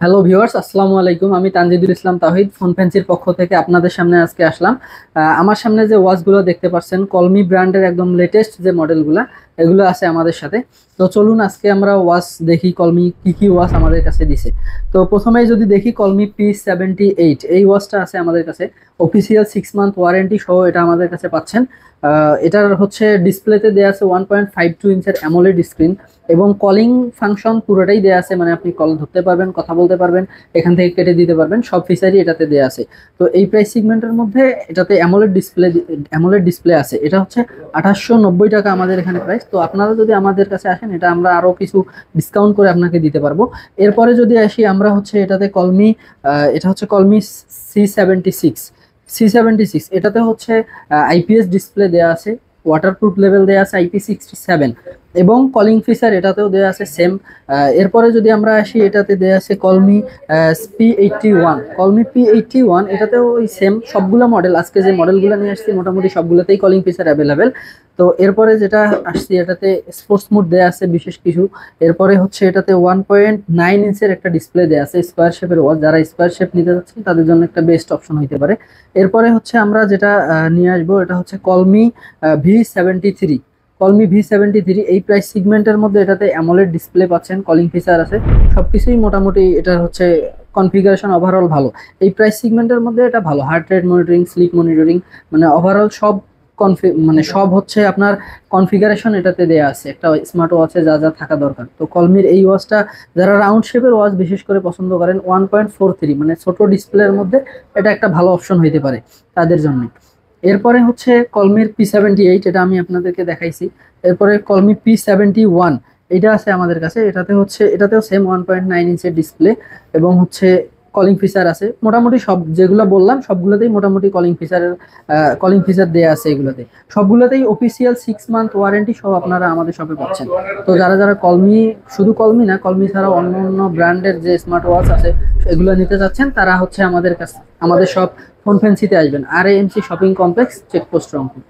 Hello viewers, আসসালামু আলাইকুম। আমি তানজিদুল ইসলাম তাহিদ ফোন ফ্যান্সির পক্ষ থেকে আপনাদের সামনে আজকে আসলাম। আমার সামনে যে ওয়াচগুলো দেখতে পাচ্ছেন কলমি ব্র্যান্ডের একদম লেটেস্ট যে মডেলগুলো এগুলো আছে আমাদের সাথে। তো চলুন আজকে আমরা ওয়াচ দেখি কলমি কি কি ওয়াচ আমাদের কাছে দিছে। তো প্রথমেই যদি দেখি কলমি P78 এই ওয়াচটা আছে আমাদের কাছে। অফিসিয়াল 6 মান্থ ওয়ারেন্টি সহ এটা আমাদের কাছে পাচ্ছেন। এটার হচ্ছে ডিসপ্লেতে দেওয়া আছে 1.52 ইঞ্চের অ্যামোলেড স্ক্রিন এবং কলিং ফাংশন পুরোটাই দেওয়া আছে, মানে আপনি কল ধরতে পারবেন, কথা বলতে পারবেন, এখান থেকে কেটে দিতে পারবেন, সব ফিচারই এটাতে দেওয়া আছে। তো এই প্রাইস সেগমেন্টের মধ্যে এটাতে অ্যামোলেড ডিসপ্লে আছে। এটা হচ্ছে 2890 টাকা আমাদের এখানে প্রাইস। তো আপনারা যদি আমাদের কাছে আসেন এটা আমরা আরো কিছু ডিসকাউন্ট করে আপনাকে দিতে পারবো। এরপরে যদি আসি আমরা হচ্ছে এটাতে কলমি, এটা হচ্ছে কলমি সি সেভেন্টি সিক্স এটাতে হচ্ছে আইপিএস ডিসপ্লে দেওয়া আছে, ওয়াটারপ্রুফ লেভেল দেওয়া আছে IP67 এবং কলিং ফিচার এটাতেও দেওয়া আছে সেম। এরপরে যদি আমরা আসি এটাতে দেওয়া আছে কলমি P81 এটাতেও ওই সেম সবগুলো মডেল। আজকে যে মডেলগুলো নিয়ে আসছি মোটামুটি সবগুলোতেই কলিং ফিচার অ্যাভেলেবেল। তো এরপরে যেটা আসছি এটাতে স্পোর্টস মোড দেওয়া আছে বিশেষ কিছু। এরপরে হচ্ছে এটাতে 1.9 ইঞ্চের একটা ডিসপ্লে দেওয়া আছে স্কোয়ার শেপের ওয়াচ, যারা স্কোয়ার শেপ নিতে যাচ্ছেন তাদের জন্য একটা বেস্ট অপশন হতে পারে। এরপরে হচ্ছে আমরা যেটা নিয়ে আসবো এটা হচ্ছে কলমি V73। এই প্রাইস সিগমেন্টের মধ্যে এটাতে অ্যামোলেড ডিসপ্লে পাচ্ছেন, কলিং ফিচার আছে, সবকিছুই মোটামুটি এটা হচ্ছে কনফিগারেশন ওভারঅল ভালো। এই প্রাইস সিগমেন্টের মধ্যে এটা ভালো, heart rate monitoring, slip monitoring, মানে ওভারঅল সব মানে সব হচ্ছে আপনার কনফিগারেশন এটাতে দেয়া আছে একটা স্মার্ট ওয়াচে যা যা থাকা দরকার। তো কলমির এই ওয়াচটা যারা রাউন্ড শেপের ওয়াচ বিশেষ করে পছন্দ করেন, 1.43 মানে ছোট ডিসপ্লের মধ্যে এটা একটা ভালো অপশন হইতে পারে তাদের জন্য। এরপরে হচ্ছে কলমির P78, এটা আমি আপনাদেরকে দেখাইছি। এরপরে কলমি P71 এটা আছে আমাদের কাছে। এটাতেও সেম 1.9 ইঞ্চের ডিসপ্লে এবং হচ্ছে কলিং ফিচার আছে। মোটামুটি সব যেগুলো বললাম সবগুলোতেই মোটামুটি কলিং ফিচার দেয়া আছে। এগুলোতে সবগুলোতেই অফিসিয়াল 6 মান্থ ওয়ারেন্টি সহ আপনারা আমাদের শপে পাচ্ছেন। তো যারা যারা কলমি, শুধু কলমি না, কলমি ছাড়াও অন্য অন্য ব্র্যান্ডের যে স্মার্ট ওয়াচ আছে এগুলো নিতে চাচ্ছেন তারা হচ্ছে আমাদের কাছে, আমাদের সব ফোন ফ্যান্সিতে আসবেন, RAMC shopping complex, checkpost, Rangpur.